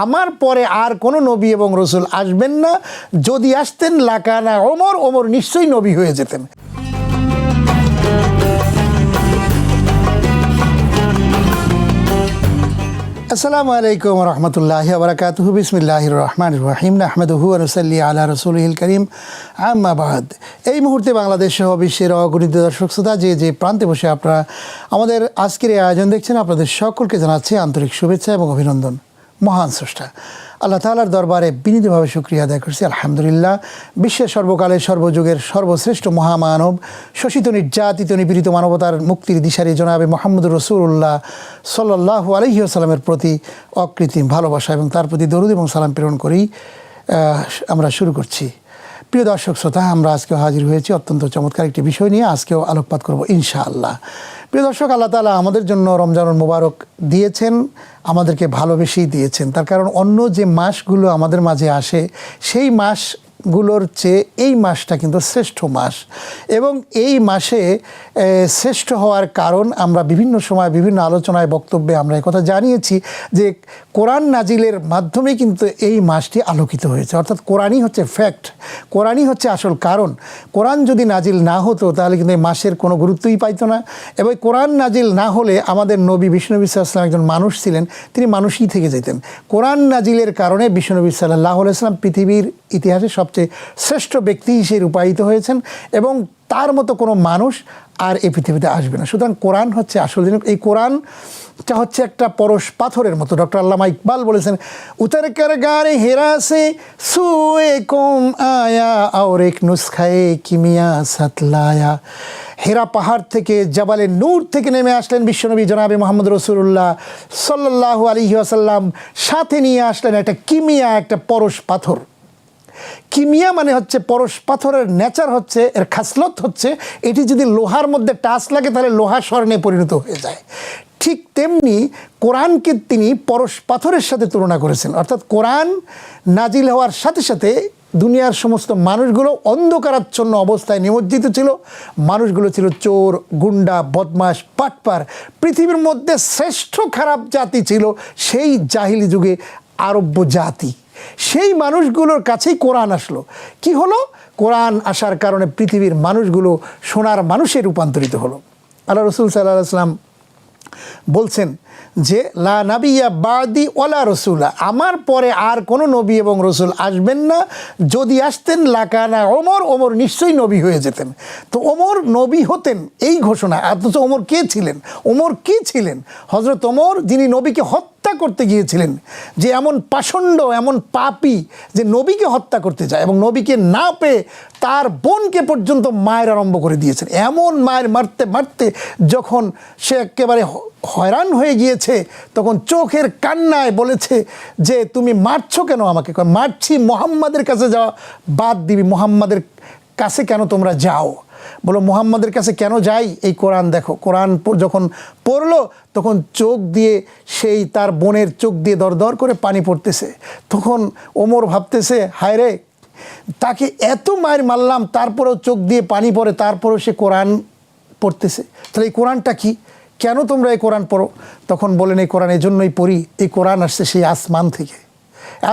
আমার পরে আর কোনো নবী এবং রসুল আসবেন না, যদি আসতেন লাকানা ওমর, ওমর নিশ্চয়ই নবী হয়ে যেতেন। আসসালামু আলাইকুম রহমতুল্লাহি ওয়া বারাকাতুহু। বিসমিল্লাহির রহমানির রহিম। নাহমাদুহু ওয়া নুসাল্লি আলা রাসূলিহিল কারীম, আম্মা বাদ। এই মুহূর্তে বাংলাদেশ সহ বিশ্বের অগণিত দর্শক শ্রোতা যে প্রান্তে বসে আপনারা আমাদের আজকের এই আয়োজন দেখছেন, আপনাদের সকলকে জানাচ্ছি আন্তরিক শুভেচ্ছা এবং অভিনন্দন। মহান স্রষ্টা আল্লাহ তাআলার দরবারে বিনীতভাবে শুকরিয়া আদায় করছি, আলহামদুলিল্লাহ। বিশ্বের সর্বকালের সর্বযুগের সর্বশ্রেষ্ঠ মহামানব, শোষিত নির্যাতিত নিপীড়িত মানবতার মুক্তির দিশারি জনাবে মুহাম্মদুর রাসূলুল্লাহ সাল্লাল্লাহু আলাইহি ওয়াসাল্লামের প্রতি অকৃত্রিম ভালোবাসা এবং তার প্রতি দরুদ এবং সালাম প্রেরণ করেই আমরা শুরু করছি। প্রিয় দর্শক শ্রোতা, আমরা আজকেও হাজির হয়েছি অত্যন্ত চমৎকার একটি বিষয় নিয়ে। আজকেও আলোকপাত করব ইনশাআল্লাহ। প্রিয় দর্শক, আল্লাহ তাআলা আমাদের জন্য রমজানুল মুবারক দিয়েছেন, আমাদেরকে ভালোবেসেই দিয়েছেন। তার কারণ অন্য যে মাসগুলো আমাদের মাঝে আসে সেই মাসগুলোর চেয়ে এই মাসটা কিন্তু শ্রেষ্ঠ মাস। এবং এই মাসে শ্রেষ্ঠ হওয়ার কারণ আমরা বিভিন্ন সময় বিভিন্ন আলোচনায় বক্তব্যে আমরা একথা জানিয়েছি যে কোরআন নাজিলের মাধ্যমে কিন্তু এই মাসটি আলোকিত হয়েছে। অর্থাৎ কোরআনই হচ্ছে ফ্যাক্ট, কোরআনই হচ্ছে আসল কারণ। কোরআন যদি নাজিল না হতো তাহলে কিন্তু এই মাসের কোনো গুরুত্বই পাইতো না। এবং কোরআন নাজিল না হলে আমাদের নবী বিশ্বনবী সাল্লাল্লাহু আলাইহি ওয়াসাল্লাম একজন মানুষ ছিলেন, তিনি মানুষই থেকে যেতেন। কোরআন নাজিলের কারণে বিশ্বনবী সাল্লাল্লাহু আলাইহি ওয়াসাল্লাম পৃথিবীর ইতিহাসে সবচেয়ে শ্রেষ্ঠ ব্যক্তি হিসেবে রূপায়িত হয়েছেন এবং তার মতো কোনো মানুষ আর এই পৃথিবীতে আসবে না। সুতরাং কোরআন হচ্ছে আসল জিনিস। এই কোরআনটা হচ্ছে একটা পরশ পাথরের মতো। ডক্টর আল্লামা ইকবাল বলেছেন, উতর কর গারে হেরা সে সুয়ে কোম আয়া और एक নুসখায়ে কিমিয়া সাতলায়া। হেরা পাহাড় থেকে জাবালে নূর থেকে নেমে আসলেন বিশ্বনবী জনাবে মুহাম্মদ রাসূলুল্লাহ সাল্লাল্লাহু আলাইহি ওয়াসাল্লাম, সাথে নিয়ে আসলেন একটা কিমিয়া, একটা পরশ পাথর। কিমিয়া মানে হচ্ছে পরশ পাথরের নেচার হচ্ছে, এর খাসলত হচ্ছে এটি যদি লোহার মধ্যে টাচ লাগে তাহলে লোহা স্বর্ণে পরিণত হয়ে যায়। ঠিক তেমনি কোরআনকে তিনি পরশ পাথরের সাথে তুলনা করেছেন। অর্থাৎ কোরআন নাজিল হওয়ার সাথে সাথে দুনিয়ার সমস্ত মানুষগুলো অন্ধকারাচ্ছন্ন অবস্থায় নিমজ্জিত ছিল। মানুষগুলো ছিল চোর, গুন্ডা, বদমাশ, পাটপার। পৃথিবীর মধ্যে শ্রেষ্ঠ খারাপ জাতি ছিল সেই জাহিলি যুগে আরব্য জাতি। সেই মানুষগুলোর কাছেই কোরআন আসলো। কি হলো? কোরআন আসার কারণে পৃথিবীর মানুষগুলো সোনার মানুষে রূপান্তরিত হলো। আল্লাহ রসুল সাল্লাল্লাহু আলাইহি ওয়াসাল্লাম বলছেন যে লা নাবিয়্যা বাদি ওয়ালা রাসূলা, আমার পরে আর কোনো নবী এবং রসুল আসবেন না, যদি আসতেন লাকানা ওমর, ওমর নিশ্চয়ই নবী হয়ে যেতেন। তো ওমর নবী হতেন এই ঘোষণা। অথচ ওমর কে ছিলেন? ওমর কে ছিলেন? হযরত ওমর, যিনি নবীকে হত্যা করতে গিয়েছিলেন, যে এমন পাষণ্ড, এমন পাপী যে নবীকে হত্যা করতে যায় এবং নবীকে না পেয়ে তার বোনকে পর্যন্ত মায়ের আরম্ভ করে দিয়েছেন। এমন মায়ের মারতে মারতে যখন সে একেবারে হয়রান হয়ে গিয়েছে, তখন চোখের কান্নায় বলেছে যে তুমি মারছো কেন আমাকে? মারছি মুহাম্মাদের কাছে যাওয়া বাদ দিবি, মুহাম্মাদের কাছে কেন তোমরা যাও? বলো মুহাম্মাদের কাছে কেন যাই? এই কোরআন দেখো। কোরআন যখন পড়লো তখন চোখ দিয়ে সেই তার বোনের চোখ দিয়ে দরদর করে পানি পড়তেছে। তখন ওমর ভাবতেছে, হায় রে, তাকে এত মায়ের মারলাম তারপরেও চোখ দিয়ে পানি পড়ে, তারপরেও সে কোরআন পড়তেছে। তাহলে এই কোরআনটা কি? কেন তোমরা এই কোরআন পড়ো? তখন বলেন, এই কোরআন এজন্যই পড়ি, এই কোরআন আসছে সেই আসমান থেকে,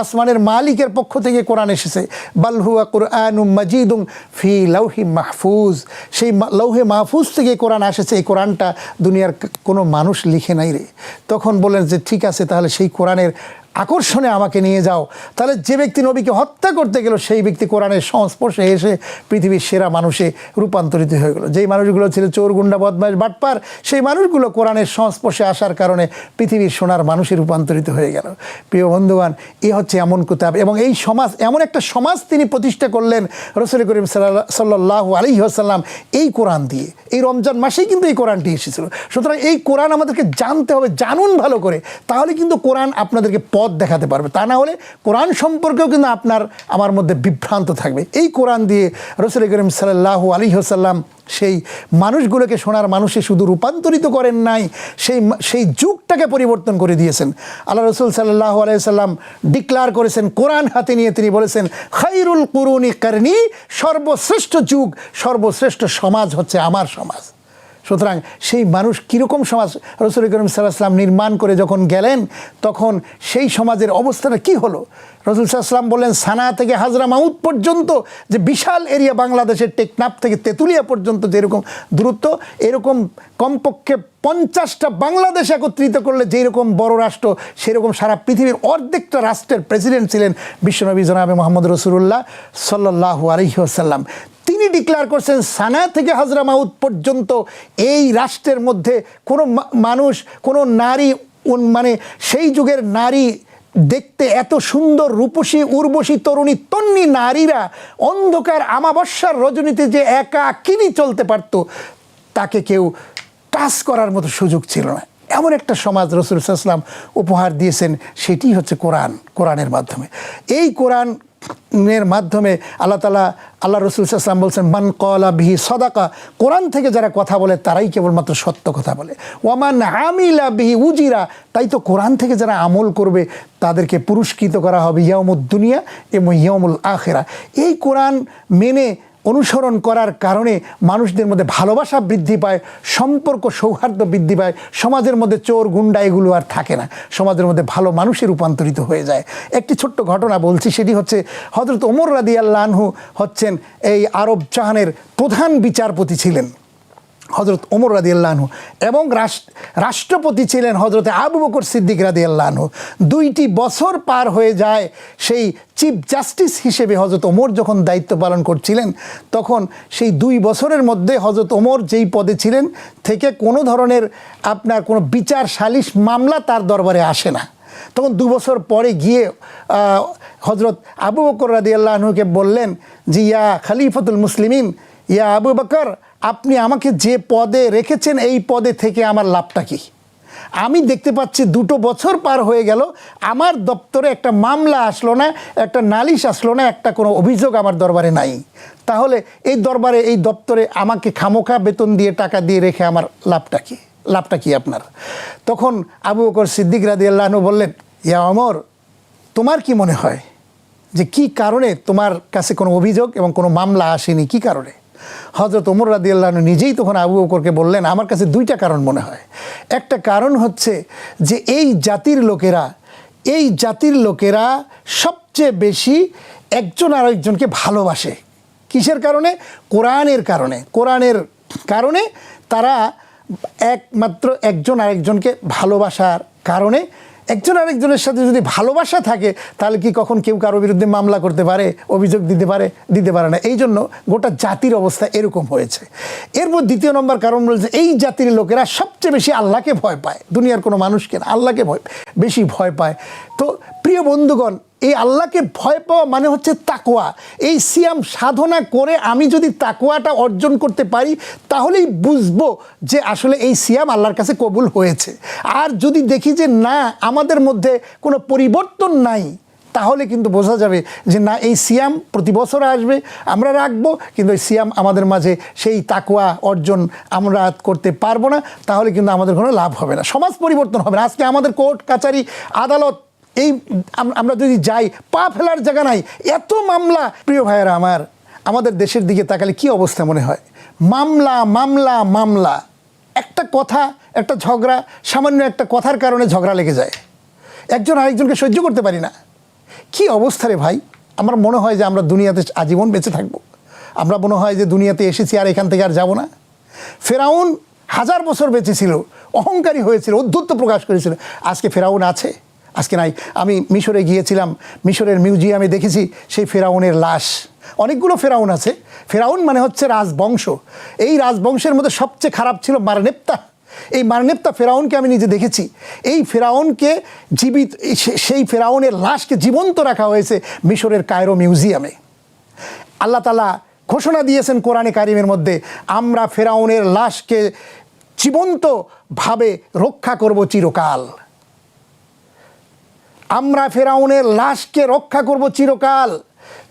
আসমানের মালিকের পক্ষ থেকে কোরআন এসেছে। বাল হুয়া কুরআনুম মাজিদুম ফি লাউহি মাহফুজ, সেই লৌহে মাহফুজ থেকে কোরআন এসেছে। এই কোরআনটা দুনিয়ার কোনো মানুষ লিখে নাই রে। তখন বলেন যে ঠিক আছে, তাহলে সেই কোরআনের আকর্ষণে আমাকে নিয়ে যাও। তাহলে যে ব্যক্তি নবীকে হত্যা করতে গেল সেই ব্যক্তি কোরআনের সংস্পর্শে এসে পৃথিবীর সেরা মানুষে রূপান্তরিত হয়ে গেল। যেই মানুষগুলো ছিল চোর, গুন্ডা, বদমাশ, বাটপার, সেই মানুষগুলো কোরআনের সংস্পর্শে আসার কারণে পৃথিবীর সোনার মানুষে রূপান্তরিত হয়ে গেল। প্রিয় বন্ধুগণ, এ হচ্ছে এমন কিতাব এবং এই সমাজ, এমন একটা সমাজ তিনি প্রতিষ্ঠা করলেন রাসূল করিম সাল্লাল্লাহু আলাইহি ওয়াসাল্লাম এই কোরআন দিয়ে। এই রমজান মাসেই কিন্তু এই কোরআনটি এসেছিল। সুতরাং এই কোরআন আমাদেরকে জানতে হবে, জানুন ভালো করে, তাহলে কিন্তু কোরআন আপনাদেরকে পথ দেখাতে পারবে। তা না হলে কোরআন সম্পর্কেও কিন্তু আপনার আমার মধ্যে বিভ্রান্ত থাকবে। এই কোরআন দিয়ে রাসূল করিম সাল্লাল্লাহু আলাইহি ওয়াসাল্লাম সেই মানুষগুলোকে সোনার মানুষে শুধু রূপান্তরিত করেন নাই, সেই যুগটাকে পরিবর্তন করে দিয়েছেন। আল্লাহ রসুল সাল্লাল্লাহু আলাইহি ওয়াসাল্লাম ডিক্লার করেছেন, কোরআন হাতে নিয়ে তিনি বলেছেন, খায়রুল কুরুনি কারনি, সর্বশ্রেষ্ঠ যুগ, সর্বশ্রেষ্ঠ সমাজ হচ্ছে আমার সমাজ। সুতরাং সেই মানুষ কীরকম সমাজ রাসূল করিম সাল্লাল্লাহু আলাইহি ওয়াসাল্লাম নির্মাণ করে যখন গেলেন, তখন সেই সমাজের অবস্থাটা কি হলো? রাসূল সাল্লাল্লাহু আলাইহি ওয়াসাল্লাম বললেন, সানা থেকে হাজরামাউত পর্যন্ত যে বিশাল এরিয়া, বাংলাদেশের টেকনাফ থেকে তেঁতুলিয়া পর্যন্ত যেরকম দূরত্ব, এরকম কমপক্ষে 50টা বাংলাদেশ একত্রিত করলে যেরকম বড় রাষ্ট্র, সেরকম সারা পৃথিবীর অর্ধেকটা রাষ্ট্রের প্রেসিডেন্ট ছিলেন বিশ্বনবী জনাবে মুহাম্মদ রাসূলুল্লাহ সাল্লাল্লাহু আলাইহি ওয়াসাল্লাম। তিনি ডিক্লেয়ার করছেন, সানা থেকে হাজরামাউত পর্যন্ত এই রাষ্ট্রের মধ্যে কোনো মানুষ, কোনো নারী, মানে সেই যুগের নারী দেখতে এত সুন্দর, রূপসী, উর্বশী, তরুণী, তন্নী নারীরা অন্ধকার আমাবস্যার রজনীতে যে একাকিনী চলতে পারত, তাকে কেউ টাচ করার মতো সুযোগ ছিল না। এমন একটা সমাজ রাসূল সাল্লাল্লাহু আলাইহি ওয়াসাল্লাম উপহার দিয়েছেন। সেটি হচ্ছে কোরআনের মাধ্যমে। এই কোরআনের মাধ্যমে আল্লাহ রাসূল সাল্লাল্লাহু আলাইহি ওয়াসাল্লাম বলছেন, মান ক্বালা বিহি সাদাকা, কোরআন থেকে যারা কথা বলে তারাই কেবলমাত্র সত্য কথা বলে। ওয়ামান আমিলা বিহি উজিরা, তাই তো কোরআন থেকে যারা আমল করবে তাদেরকে পুরস্কৃত করা হবে ইয়াউমুদ দুনিয়া এবং ইয়াউমুল আখিরা। এই কোরআন মেনে অনুসরণ করার কারণে মানুষদের মধ্যে ভালোবাসা বৃদ্ধি পায়, সম্পর্ক সৌহার্দ্য বৃদ্ধি পায়, সমাজের মধ্যে চোর গুন্ডা এগুলো আর থাকে না, সমাজের মধ্যে ভালো মানুষে রূপান্তরিত হয়ে যায়। একটি ছোট্ট ঘটনা বলছি, সেটি হচ্ছে হযরত ওমর রাদিয়াল্লাহু আনহু হচ্ছেন এই আরব জাহানের প্রধান বিচারপতি ছিলেন হযরত ওমর রাদিয়াল্লাহু আনহু, এবং রাষ্ট্রপতি ছিলেন হযরত আবু বকর সিদ্দিক রাদিয়াল্লাহু আনহু। 2টি বছর পার হয়ে যায় সেই চিফ জাস্টিস হিসেবে হযরত ওমর যখন দায়িত্ব পালন করছিলেন, তখন সেই 2 বছরের মধ্যে হযরত ওমর যেই পদে ছিলেন থেকে কোনো ধরনের আপনার কোনো বিচার সালিশ মামলা তার দরবারে আসে না। তখন 2 বছর পরে গিয়ে হযরত আবু বকর রাদিয়াল্লাহু আনহুকে বললেন যে, ইয়া খলিফাতুল মুসলিমিন, ইয়া আবু বকর, আপনি আমাকে যে পদে রেখেছেন এই পদে থেকে আমার লাভটা কি? আমি দেখতে পাচ্ছি 2 বছর পার হয়ে গেল, আমার দপ্তরে একটা মামলা আসলো না, একটা নালিশ আসলো না, একটা কোনো অভিযোগ আমার দরবারে নাই। তাহলে এই দপ্তরে আমাকে খামোখা বেতন দিয়ে, টাকা দিয়ে রেখে আমার লাভটা কি আপনার? তখন আবু বকর সিদ্দিক রাদিয়াল্লাহু আনহু বললেন, ইয়া ওমর, তোমার কি মনে হয় যে কি কারণে তোমার কাছে কোনো অভিযোগ এবং কোনো মামলা আসেনি, কি কারণে? হযরত ওমর রাদিয়াল্লাহু আনহু নিজেই তখন আবু বকরকে বললেন, আমার কাছে 2টা কারণ মনে হয়। একটা কারণ হচ্ছে যে এই জাতির লোকেরা সবচেয়ে বেশি একজন আরেকজনকে ভালোবাসে। কিসের কারণে? কোরআনের কারণে তারা একমাত্র একজন আরেকজনকে ভালোবাসার কারণে। একজন আরেকজনের সাথে যদি ভালোবাসা থাকে, তাহলে কি কখন কেউ কারো বিরুদ্ধে মামলা করতে পারে, অভিযোগ দিতে পারে না। এই জন্য গোটা জাতির অবস্থা এরকম হয়েছে। এরপর 2 নম্বর কারণ বলছে, এই জাতির লোকেরা সবচেয়ে বেশি আল্লাহকে ভয় পায়, দুনিয়ার কোনো মানুষকে না, আল্লাহকে বেশি ভয় পায়। তো প্রিয় বন্ধুগণ, এই আল্লাহকে ভয় পাওয়া মানে হচ্ছে তাকওয়া। এই সিয়াম সাধনা করে আমি যদি তাকওয়াটা অর্জন করতে পারি, তাহলেই বুঝবো যে আসলে এই সিয়াম আল্লাহর কাছে কবুল হয়েছে। আর যদি দেখি যে না, আমাদের মধ্যে কোনো পরিবর্তন নাই, তাহলে কিন্তু বোঝা যাবে যে না, এই সিয়াম প্রতি বছর আসবে, আমরা রাখবো, কিন্তু এই সিয়াম আমাদের মাঝে সেই তাকওয়া অর্জন আমরা করতে পারবো না, তাহলে কিন্তু আমাদের কোনো লাভ হবে না, সমাজ পরিবর্তন হবে না। আজকে আমাদের কোর্ট কাচারি আদালত, এই আমরা যদি যাই, পা ফেলার জায়গা নাই, এত মামলা। প্রিয় ভাইয়েরা আমার, আমাদের দেশের দিকে তাকালে কি অবস্থা মনে হয়? মামলা, একটা কথা, একটা ঝগড়া, সামান্য একটা কথার কারণে ঝগড়া লেগে যায়, একজন আরেকজনকে সহ্য করতে পারি না। কি অবস্থা রে ভাই! আমার মনে হয় যে আমরা দুনিয়াতে আজীবন বেঁচে থাকবো। আমরা মনে হয় যে দুনিয়াতে এসেছি আর এখান থেকে আর যাব না। ফেরাউন 1000 বছর বেঁচে ছিল, অহংকারী হয়েছিল, অধ্যত্ব প্রকাশ করেছিল। আজকে ফেরাউন আছে? আজকে নাই। আমি মিশরে গিয়েছিলাম, মিশরের মিউজিয়ামে দেখেছি সেই ফেরাউনের লাশ। অনেকগুলো ফেরাউন আছে। ফেরাউন মানে হচ্ছে রাজবংশ। এই রাজবংশের মধ্যে সবচেয়ে খারাপ ছিল মারনেপ্তা। এই মারনেপ্তা ফেরাউনকে আমি নিজে দেখেছি। এই ফেরাউনকে সেই ফেরাউনের লাশকে জীবন্ত রাখা হয়েছে মিশরের কায়রো মিউজিয়ামে। আল্লাহ তাআলা ঘোষণা দিয়েছেন কোরআনে কারিমের মধ্যে, আমরা ফেরাউনের লাশকে জীবন্তভাবে রক্ষা করব চিরকাল। আমরা ফেরাউনের লাশকে রক্ষা করব চিরকাল,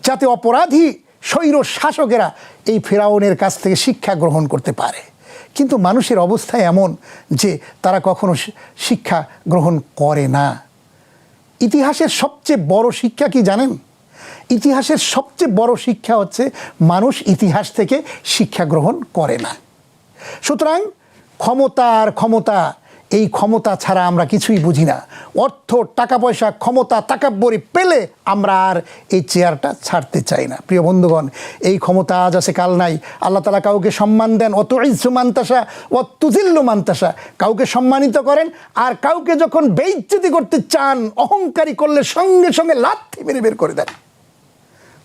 যাতে অপরাধী স্বৈর শাসকেরা এই ফেরাউনের কাছ থেকে শিক্ষা গ্রহণ করতে পারে। কিন্তু মানুষের অবস্থা এমন যে তারা কখনো শিক্ষা গ্রহণ করে না। ইতিহাসের সবচেয়ে বড় শিক্ষা কি জানেন? ইতিহাসের সবচেয়ে বড় শিক্ষা হচ্ছে মানুষ ইতিহাস থেকে শিক্ষা গ্রহণ করে না। সুতরাং ক্ষমতা আর ক্ষমতা, এই ক্ষমতা ছাড়া আমরা কিছুই বুঝি না। অর্থ, টাকা পয়সা, ক্ষমতা, তাকাব্বরি পেলে আমরা আর এই চেয়ারটা ছাড়তে চাই না। প্রিয় বন্ধুগণ, এই ক্ষমতা আজ আছে কাল নাই। আল্লাহ তাআলা কাউকে সম্মান দেন, অত ইজ্জু মান্তাসা ও তুজিল্লু মান্তাসা, কাউকে সম্মানিত করেন, আর কাউকে যখন বেইজ্জতি করতে চান, অহংকারী করলে সঙ্গে সঙ্গে লাথি মেরে বের করে দেন।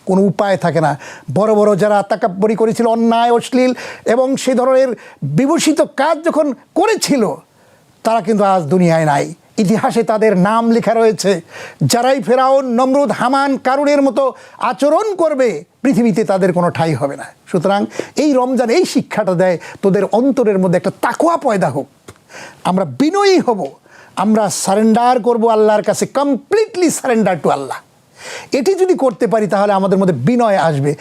কোনো উপায় থাকে না। বড় বড় যারা তাকাব্বরি করেছিল, অন্যায়, অশ্লীল এবং সেই ধরনের বিভূষিত কাজ যখন করেছিল, তারা কিন্তু আজ দুনিয়ায় নাই। ইতিহাসে তাদের নাম লেখা রয়েছে। যারাই ফেরাউন, নমরুদ, হামান, কারুনের মতো আচরণ করবে, পৃথিবীতে তাদের কোনো ঠাঁই হবে না। সুতরাং এই রমজান এই শিক্ষাটা দেয়, তোদের অন্তরের মধ্যে একটা তাকওয়া পয়দা হোক, আমরা বিনয়ী হব, আমরা সারেন্ডার করব আল্লাহর কাছে, কমপ্লিটলি সারেন্ডার টু আল্লাহ। এটি যদি করতে পারি তাহলে আমাদের মধ্যে বিনয় আসবে।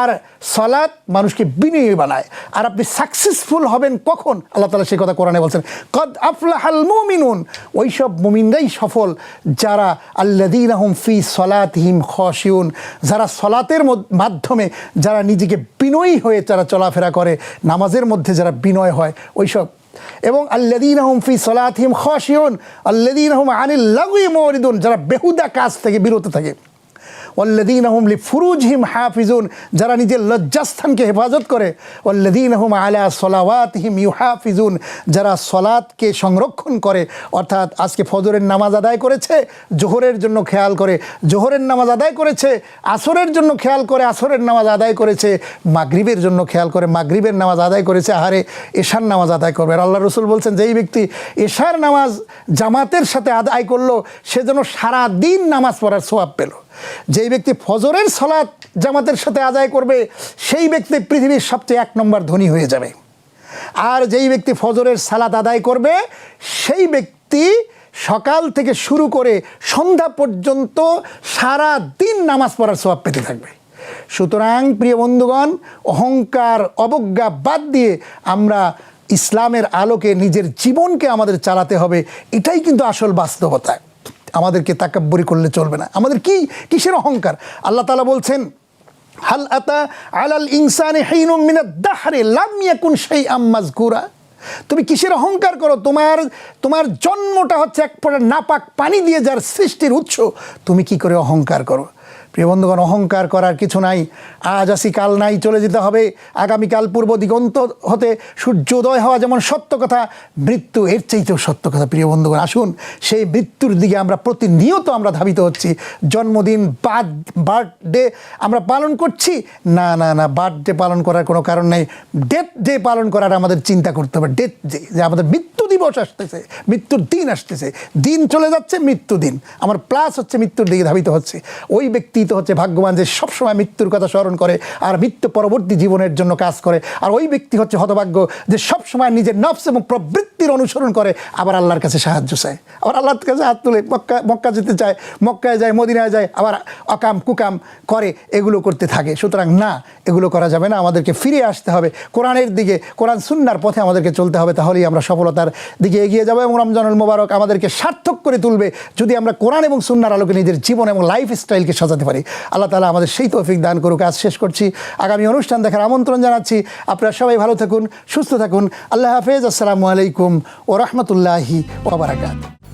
আর সালাত মানুষকে বিনয়ী বানায়। আর আপনি সাকসেসফুল হবেন কখন? আল্লাহ তাআলা সেই কথা কোরআনে বলছেন, কদ আফলাহাল মুমিনুন, ওই সব মুমিনরাই সফল যারা আল্লাযীনা হুম ফি সলাতিহিম খাশিউন, যারা সলাতের মাধ্যমে যারা নিজেকে বিনয়ী হয়ে যারা চলাফেরা করে, নামাজের মধ্যে যারা বিনয় হয়, ওই সব। এবং আল্লাযীনা হুম ফি সলাতিহিম খাশিউন আল্লাযীনা হুম আনিল লাগwi মুরিদুন, যারা বেহুদা কাজ থেকে বিরত থাকে। ওয়াল্লাযীনা হুম লিফুরুজিহিম হাফিজুন, যারা নিজের লজ্জাস্থানকে হেফাজত করে। ওয়াল্লাযীনা হুম আলা সলাওয়াতিহিম ইউহাফিজুন, যারা সলাতকে সংরক্ষণ করে। অর্থাৎ আজকে ফজরের নামাজ আদায় করেছে, জোহরের জন্য খেয়াল করে জোহরের নামাজ আদায় করেছে, আসরের জন্য খেয়াল করে আসরের নামাজ আদায় করেছে, মাগরিবের জন্য খেয়াল করে মাগরিবের নামাজ আদায় করেছে, আহারে এশার নামাজ আদায় করবে। আর আল্লাহ রসুল বলছেন, যেই ব্যক্তি এশার নামাজ জামাতের সাথে আদায় করলো, সে যেন সারা দিন নামাজ পড়ার সওয়াব পেল। যেই ব্যক্তি ফজরের সালাত জামাতের সাথে আদায় করবে, সেই ব্যক্তি পৃথিবীর সবচেয়ে 1 নম্বর ধনী হয়ে যাবে। আর যেই ব্যক্তি ফজরের সালাত আদায় করবে, সেই ব্যক্তি সকাল থেকে শুরু করে সন্ধ্যা পর্যন্ত সারা দিন নামাজ পড়ার সওয়াব পেতে থাকবে। সুতরাং প্রিয় বন্ধুগণ, অহংকার, অবজ্ঞা বাদ দিয়ে আমরা ইসলামের আলোকে নিজের জীবনকে আমাদের চালাতে হবে। এটাই কিন্তু আসল বাস্তবতা। আমাদেরকে তাকাব্বুরি করলে চলবে না। আমাদের কিসের অহংকার? আল্লাহ তাআলা বলছেন, হাল আতা আলাল ইনসানি হিনুম মিনাদ দাহরি লাম ইয়াকুন শাইআম মাযকুরা, তুমি কিসের অহংকার করো? তোমার জন্মটা হচ্ছে এক ফোঁটা নাপাক পানি দিয়ে যার সৃষ্টির উৎস, তুমি কি করে অহংকার করো? প্রিয় বন্ধুগণ, অহংকার করার কিছু নাই। আজ আসি কাল নাই, চলে যেতে হবে। আগামীকাল পূর্ব দিগন্ত হতে সূর্যোদয় হওয়া যেমন সত্য কথা, মৃত্যু এর চাইতেও সত্য কথা। প্রিয় বন্ধুগণ, আসুন সেই মৃত্যুর দিকে আমরা প্রতিনিয়ত আমরা ধাবিত হচ্ছি। জন্মদিন, বার্থডে আমরা পালন করছি না, না না, বার্থডে পালন করার কোনো কারণ নেই। ডেথ ডে পালন করার আমাদের চিন্তা করতে হবে। ডেথ ডে, যে আমাদের মৃত্যু দিবস আসতেছে, মৃত্যুর দিন আসতেছে, দিন চলে যাচ্ছে, মৃত্যু দিন আমার প্লাস হচ্ছে মৃত্যুর দিকে ধাবিত হচ্ছে। ওই ব্যক্তি তো হচ্ছে ভাগ্যবান যে সবসময় মৃত্যুর কথা স্মরণ করে আর মৃত্যু পরবর্তী জীবনের জন্য কাজ করে। আর ওই ব্যক্তি হচ্ছে হতভাগ্য যে সবসময় নিজের নফস এবং প্রবৃত্তির অনুসরণ করে, আবার আল্লাহর কাছে সাহায্য চায়, আবার আল্লাহর কাছে হাত তুলে মক্কা যেতে চায়, মক্কায় যায়, মদিনায় যায়, আবার অকাম কুকাম করে, এগুলো করতে থাকে। সুতরাং না, এগুলো করা যাবে না। আমাদেরকে ফিরে আসতে হবে কোরআনের দিকে, কোরআন সুন্নাহর পথে আমাদেরকে চলতে হবে। তাহলেই আমরা সফলতার দিকে এগিয়ে যাবো এবং রমজানুল মোবারক আমাদেরকে সার্থক করে তুলবে যদি আমরা কোরআন এবং সুন্নাহর আলোকে নিজের জীবন এবং লাইফ স্টাইলকে সাজাতে পারি। আল্লাহ তাআলা আমাদের সেই তৌফিক দান করুক। আজ শেষ করছি, আগামী অনুষ্ঠান দেখার আমন্ত্রণ জানাচ্ছি। আপনারা সবাই ভালো থাকুন, সুস্থ থাকুন। আল্লাহ হাফেজ। আসসালামু আলাইকুম ওয়া রাহমাতুল্লাহি ওয়া বারাকাতুহু।